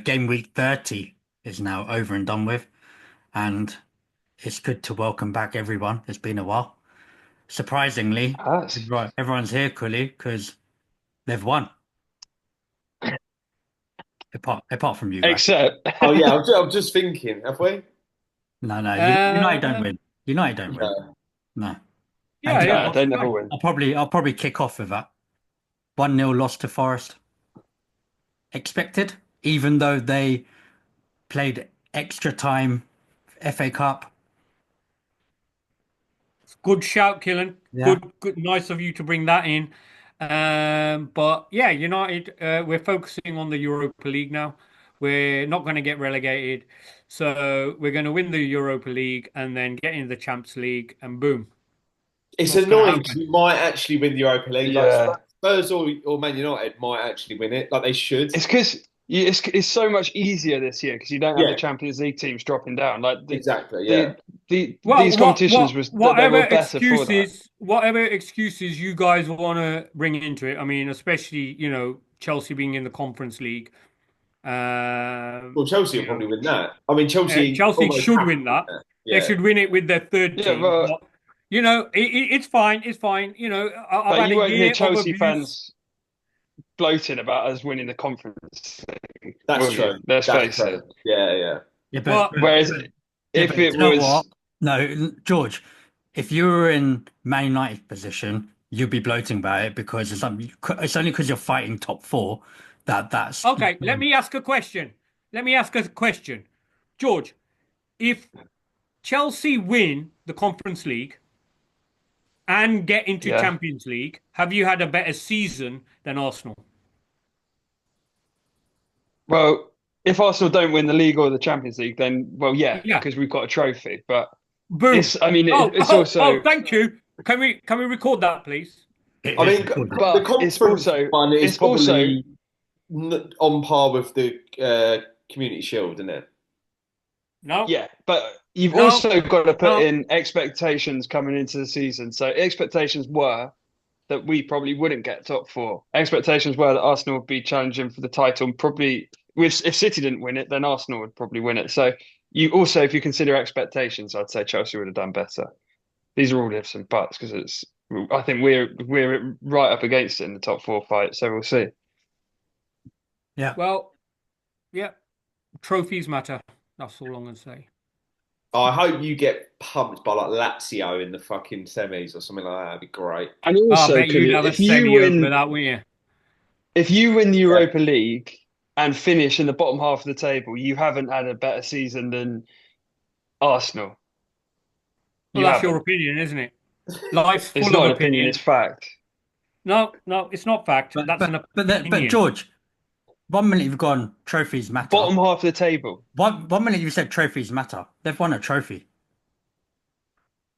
Game week 30 is now over and done with, and it's good to welcome back everyone. It's been a while. Surprisingly, Us. right, everyone's here, Cully, because they've won. Apart from you guys. Except, Oh yeah, I'm just thinking, have we? No, no, United don't uh, win. United don't win. No. No. And yeah, you know yeah, what? they never win. I'll probably kick off with that. 1-0 loss to Forest. Expected, even though they played extra time FA Cup. Good shout, Killen. Yeah. Good, nice of you to bring that in. But yeah, United, we're focusing on the Europa League now. We're not going to get relegated, so we're going to win the Europa League and then get into the Champions League, and boom, that's It's what's going to annoying because happen. we might actually win the Europa League. Like Yeah, Spurs or Man United might actually win it. Like they should. it's because it's so much easier this year because you don't have the Yeah, Champions League teams dropping down. Like exactly. Yeah. the Well, these competitions was that they whatever were better for that. excuses you guys want to bring into it. I mean, especially Chelsea being in the Conference League. Well, Chelsea will You probably know, win that. I mean, Chelsea Chelsea almost should have win to win that. that. They Yeah. should win it with their third Yeah, team. But it's fine. It's fine. I've but had you a won't hear year of Chelsea abuse. fans gloating about us winning the Conference League, That's will you? true. Let's That's face it. true. Yeah, yeah. Yeah, But Whereas yeah, if but it you know was, what? No, George, if you were in Man United position, you'd be gloating about it because it's only because you're fighting top four that's okay, let me ask a question. Let me ask a question, George. If Chelsea win the Conference League and get into yeah. Champions League, have you had a better season than Arsenal? Well, if Arsenal don't win the league or the Champions League, then well, yeah, Yeah. because we've got a trophy. But Boom. I mean, it's also, Thank you. Can we record that, please? I it is mean, recorded. the but conference one is it's also, probably on par with the Community Shield, isn't it? No, yeah. But you've no, also got to put no. in expectations coming into the season. So expectations were that we probably wouldn't get top four. Expectations were that Arsenal would be challenging for the title, and probably if City didn't win it, then Arsenal would probably win it. So you also, if you consider expectations, I'd say Chelsea would have done better. These are all ifs and buts because it's. I think we're right up against it in the top four fight, so we'll see. Yeah. Well, yeah. Trophies matter. That's all I'm gonna say. I hope you get pumped by like Lazio in the fucking semis or something like that. That'd be great. And I also, bet you'd have a if you semi over win, that, wouldn't you? if you win the Yeah. Europa League and finish in the bottom half of the table, you haven't had a better season than Arsenal. Well, You that's your haven't. opinion, isn't it? Life's It's full of not an opinion; it's opinions. fact. No, no, it's not fact. But That's but an but opinion. George, 1 minute you've gone trophies matter. Bottom half of the table. One minute you said trophies matter. They've won a trophy.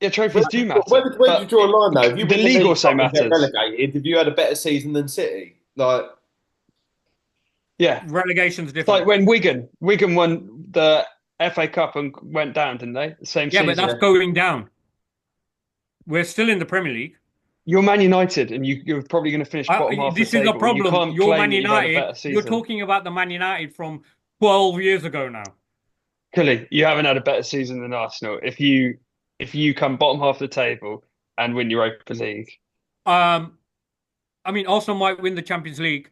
Yeah, Where, trophies do where, matter, where do you but draw a line though? If you the win the league league also cup and get matters. relegated, have you had a better season than City? Like, Yeah, Relegation's it's like different. when Wigan won the FA Cup and went down, didn't they? The same Yeah, but season. that's yeah. going down. We're still in the Premier League. You're Man United, and you're probably going to finish bottom half of This the is a table. You problem. can't You're claim Man that you've had a United. better You're season. talking about the Man United from 12 years ago now. Clearly, you haven't had a better season than Arsenal. If you come bottom half of the table and win Europa League, Um, I mean, Arsenal might win the Champions League,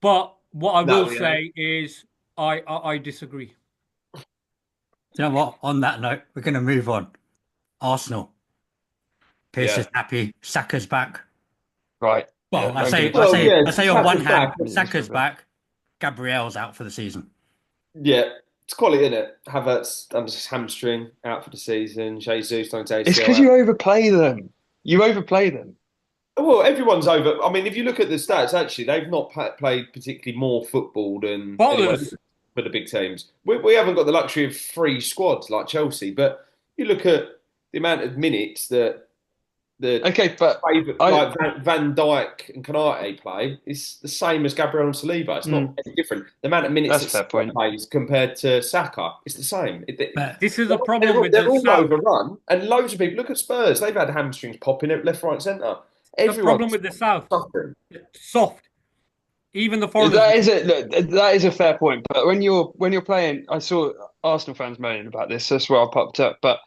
but what I will No, yeah. say is I disagree. You know what? On that note, we're going to move on. Arsenal. Pierce is Yeah. happy. Saka's back. right? Yeah, Well, I don't give say, it I to Well, say, me. yeah, I say on one Saka's hand, back. Saka's back. Gabriel's out for the season. Yeah, it's quality, isn't it? Havertz hamstring out for the season. Jesus don't It's ACL because out. you overplay them. You overplay them. Well, everyone's over. I mean, if you look at the stats, actually, they've not played particularly more football than anyone Spoilers. for the big teams. We haven't got the luxury of three squads like Chelsea, but you look at the amount of minutes that the Okay, but I like Van Dijk and Konate play is the same as Gabriel and Saliba. It's not mm, any different. The amount of minutes that's a that fair Saka point. plays compared to Saka, it's the same. But This is a problem with They're the all South. overrun, and loads of people look at Spurs. They've had hamstrings popping at left, right, centre. The problem Everyone's with the South. suffering. Soft. Even the foreigners. That is it. Look, that is a fair point. But when you're playing, I saw Arsenal fans moaning about this. That's where I popped up. But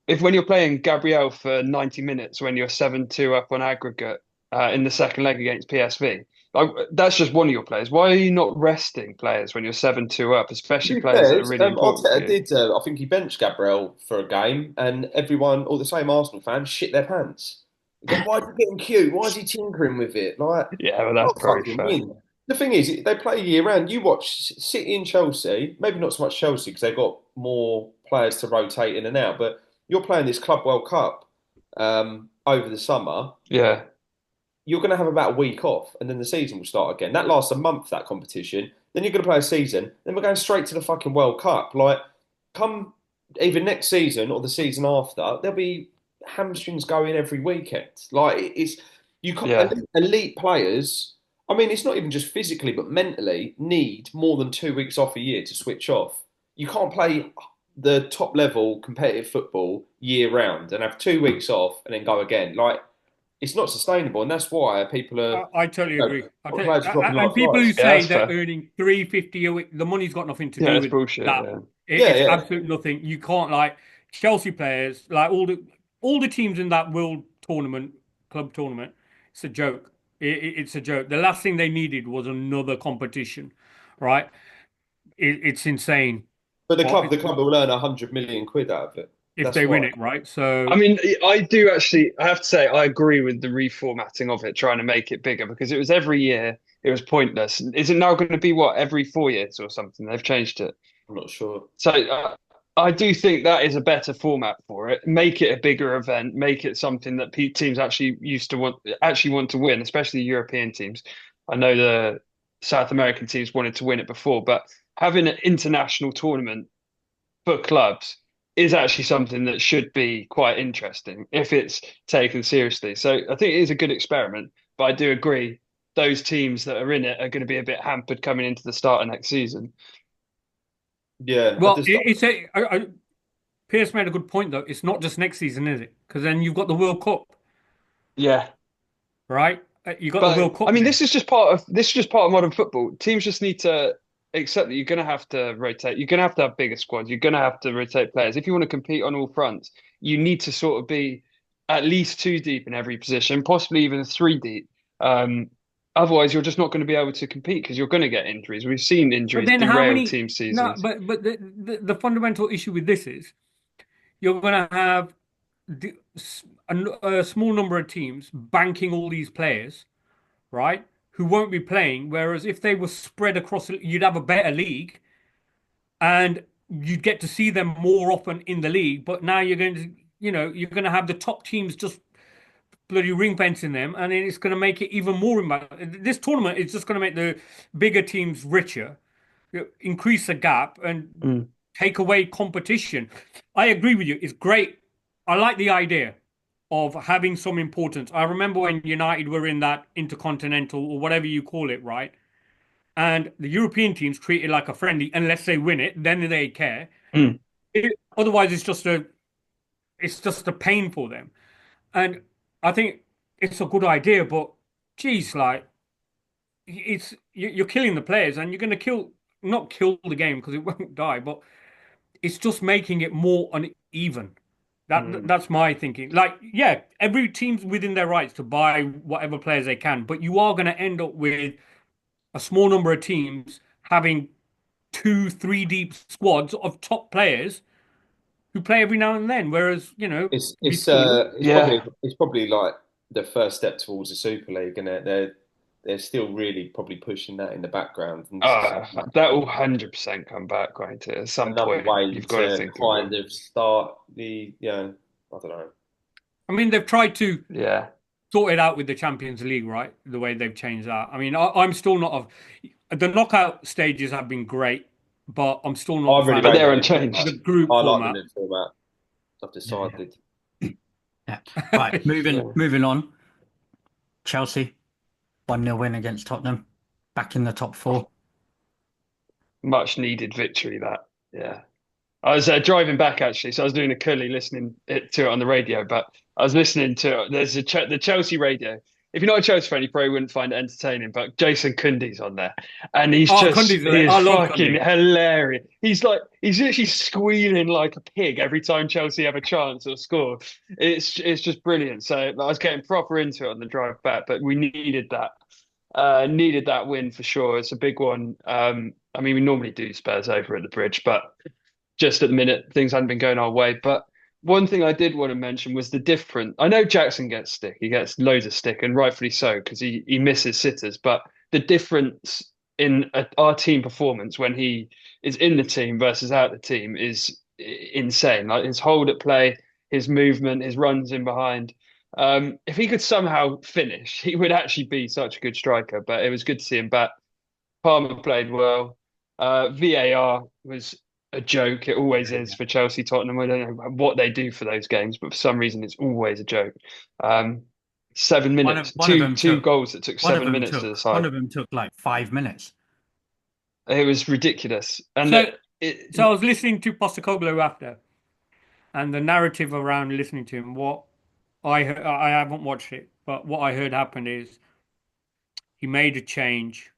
if when you're playing Gabriel for 90 minutes when you're 7-2 up on aggregate in the second leg against PSV, like, that's just one of your players. Why are you not resting players when you're 7-2 up, To especially be players that fair, are really important for Arteta you? did. I think he benched Gabriel for a game, and everyone, all the same Arsenal fans, shit their pants. Then why is he getting cute? Why is he tinkering with it? Like, Yeah, well, that's not probably fucking fair. win. The thing is, they play year round. You watch City and Chelsea, maybe not so much Chelsea because they've got more players to rotate in and out, but you're playing this Club World Cup over the summer. Yeah. You're going to have about a week off, and then the season will start again. That lasts a month, that competition. Then you're going to play a season. Then we're going straight to the fucking World Cup. Like, come either next season or the season after, there'll be hamstrings going every weekend. Like, it's you can't Yeah. elite players. I mean, it's not even just physically, but mentally need more than 2 weeks off a year to switch off. You can't play the top level competitive football year round and have 2 weeks off and then go again. Like, it's not sustainable, and that's why people are, I totally agree. players are dropping And like people who flies. Yeah, say that's they're fair. earning 350 a week, the money's got nothing to Yeah, do it's with bullshit. that. Yeah. Yeah, It's yeah. absolute nothing. You can't like Chelsea players, like all the teams in that world tournament, club tournament. It's a joke. It's a joke. The last thing they needed was another competition, right? It's insane. But the But club, the club will earn 100 million quid out of it. if That's they win why. it, right? I So mean, I do actually, I have to say, I agree with the reformatting of it, trying to make it bigger because it was every year, it was pointless. Is it now going to be what, every 4 years or something? They've changed it. I'm not sure. So I do think that is a better format for it. Make it a bigger event, make it something that teams actually actually want to win, especially European teams. I know the South American teams wanted to win it before, but having an international tournament for clubs is actually something that should be quite interesting if it's taken seriously. So I think it is a good experiment, but I do agree those teams that are in it are going to be a bit hampered coming into the start of next season. Yeah, I well, just it's Pierce made a good point though. It's not just next season, is it? Because then you've got the World Cup, Yeah. right? You got the But World Cup I mean, then. this is just part of modern football. Teams just need to accept that you're going to have to rotate. You're going to have bigger squads. You're going to have to rotate players. If you want to compete on all fronts, you need to sort of be at least two deep in every position, possibly even three deep. Otherwise, you're just not going to be able to compete because you're going to get injuries. We've seen But injuries then how derail many? team No, seasons. but the fundamental issue with this is you're going to have a small number of teams banking all these players, right? Who won't be playing. Whereas if they were spread across, you'd have a better league and you'd get to see them more often in the league. But now you're going to, you're going to have the top teams just bloody ring fencing them, and then it's going to make it even more imbalance. This tournament is just going to make the bigger teams richer, increase the gap, and Mm. take away competition. I agree with you. It's great. I like the idea of having some importance. I remember when United were in that intercontinental or whatever you call it, right? And the European teams treat it like a friendly unless they win it, then they care. Mm. Otherwise, it's just a pain for them. And I think it's a good idea, but geez, like you're killing the players, and you're going to not kill the game because it won't die, but it's just making it more uneven. Mm. That's my thinking. Like, yeah, every team's within their rights to buy whatever players they can, but you are going to end up with a small number of teams having two, three deep squads of top players who play every now and then. Whereas, it's it's before, uh it's Yeah. probably like the first step towards the Super League, and they're still really probably pushing that in the background, and this is That will 100% come back, won't it? At some another point, way you've got to to think it will. kind of start I don't know. I mean, they've tried to Yeah. sort it out with the Champions League, right? The way they've changed that. I mean, I'm still not the knockout stages have been great, but I'm still not I a really fan But of rate they're the new the unchanged. format. group I like the format. new format. I've Yeah, decided. yeah. Right, moving Yeah. moving on. Chelsea 1-0 win against Tottenham, back in the top four. Much needed victory, that. Yeah. I was driving back actually, so I was listening to it on the radio, but I was listening to there's the Chelsea radio, if you're not a Chelsea fan, you probably wouldn't find it entertaining. But Jason Kunde's on there, and he's Oh, just Cundy's he is I love fucking Cundy. hilarious. He's literally squealing like a pig every time Chelsea have a chance or score. It's just brilliant. So I was getting proper into it on the drive back, but we needed that. Needed that win for sure. It's a big one. I mean, we normally do Spurs over at the Bridge, but just at the minute, things hadn't been going our way. But one thing I did want to mention was the different. I know Jackson gets stick. He gets loads of stick, and rightfully so, because he misses sitters. But the difference in our team performance when he is in the team versus out the team is insane. Like his hold at play, his movement, his runs in behind. If he could somehow finish, he would actually be such a good striker. But it was good to see him back. Palmer played well. VAR was a joke. It always is for Chelsea, Tottenham. I don't know what they do for those games, but for some reason, it's always a joke. 7 minutes, One of them two took goals that took one of 7 them minutes to took one decide. of them took like 5 minutes. It was ridiculous. And So I was listening to Postecoglou after, and the narrative around listening to him. What I haven't watched it, but what I heard happen is he made a change.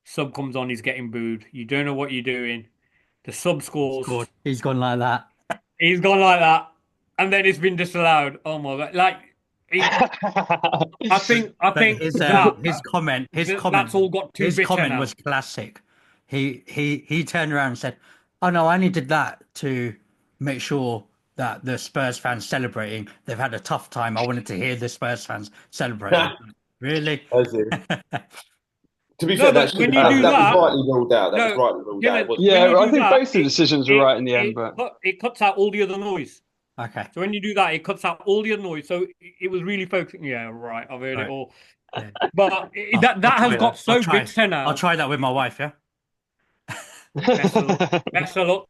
Sub comes on, he's getting booed. You don't know what you're doing. The sub scores. He's gone like that. He's gone like that, and then it's been disallowed. Oh my God! Like, I think But his comment that's all got too bitter now. was classic. He turned around and said, "Oh no, I only did that to make sure that the Spurs fans celebrating. They've had a tough time. I wanted to hear the Spurs fans celebrating." Really? To be No, fair, but when you do that that, was rightly ruled out. That no, was rightly ruled yeah, out. when Yeah, you I do think that, both the decisions were right in the end, but it cuts out all the other noise. Okay. So when you do that, it cuts out all the other noise. So it was really focusing. Yeah, right. I've heard it Right. all. Yeah. But that I'll has try got that. so bitter I'll now. try that with my wife. Yeah. Best of luck. Best of luck.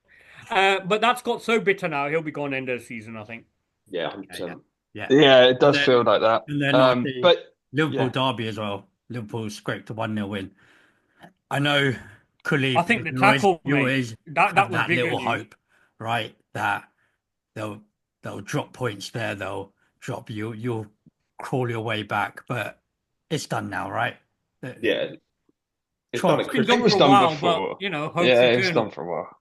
But that's got so bitter now. He'll be gone end of the season, I think. Yeah, 100%. Yeah. yeah, it does then- feel like that. And then on the But Liverpool yeah. derby as well. Liverpool scraped a 1-0 win. I know Khalif, I think the you always, tackle, you mate, always that have was that bigger little news. hope, right? That they'll drop points there, they'll drop you'll crawl your way back, but it's done now, right? Yeah. It's Trump- done at It's been Christmas. done It was for a done while, before. but, you know, hope's Yeah, it was eternal. done for a while.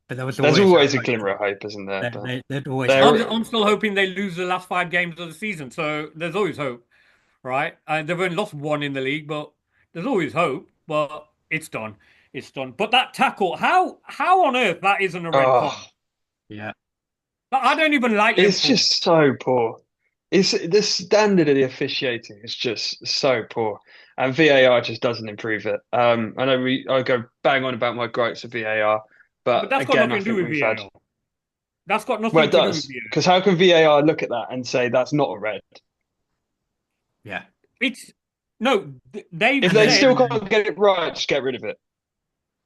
But there was There's always a hope. glimmer of hope, isn't there? But They'd always There- I'm still hoping they lose the last 5 games of the season. So there's always hope, right? They've only lost 1 in the league, but there's always hope. But it's done. It's done. But that tackle, how on earth that isn't a red card? yeah. I don't even like It's Liverpool. just so poor. It's the standard of the officiating is just so poor, and VAR just doesn't improve it. I know I go bang on about my gripes of VAR, But that's got again, nothing I to do think with we've VAR. had. That's got nothing Well, it to do does, with VAR. because how can VAR look at that and say that's not a red? Yeah. It's no, they've If they said, still can't get it right, just get rid of it.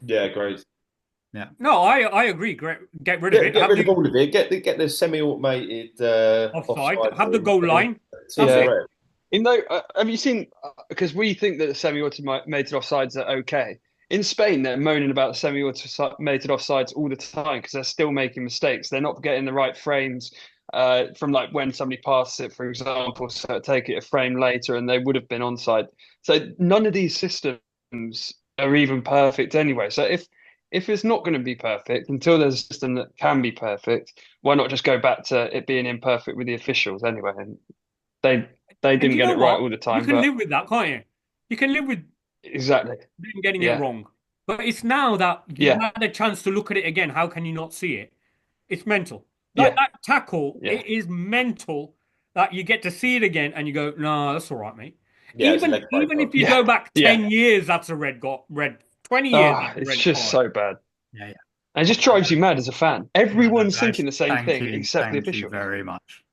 Yeah, great. no, I agree. Get rid of it. Get Have rid of the all of it. Get the semi-automated offside. offside Have the thing. goal line. See That's the it. red. You know, have you seen? Because we think that the semi-automated offsides are okay. In Spain, they're moaning about semi-automated offsides all the time because they're still making mistakes. They're not getting the right frames from like when somebody passes it, for example, so take it a frame later and they would have been onside. So none of these systems are even perfect anyway. So if it's not going to be perfect until there's a system that can be perfect, why not just go back to it being imperfect with the officials anyway? And they didn't get it right all the time. You can but live with that, can't you? You can live with exactly. them getting Yeah. it wrong. But it's now that you've Yeah. had a chance to look at it again. How can you not see it? It's mental. Yeah. That tackle, Yeah. it is mental that you get to see it again and you go, no, that's all right, mate. Yeah, it's a leg break Even on. if you Yeah. go back Yeah. 10 years, that's a red. 20 years, that's a It's red just card. so bad. Yeah. And it just drives you mad as a fan. Everyone's Guys, thinking the same thank thing you, except the thank you officials. very much.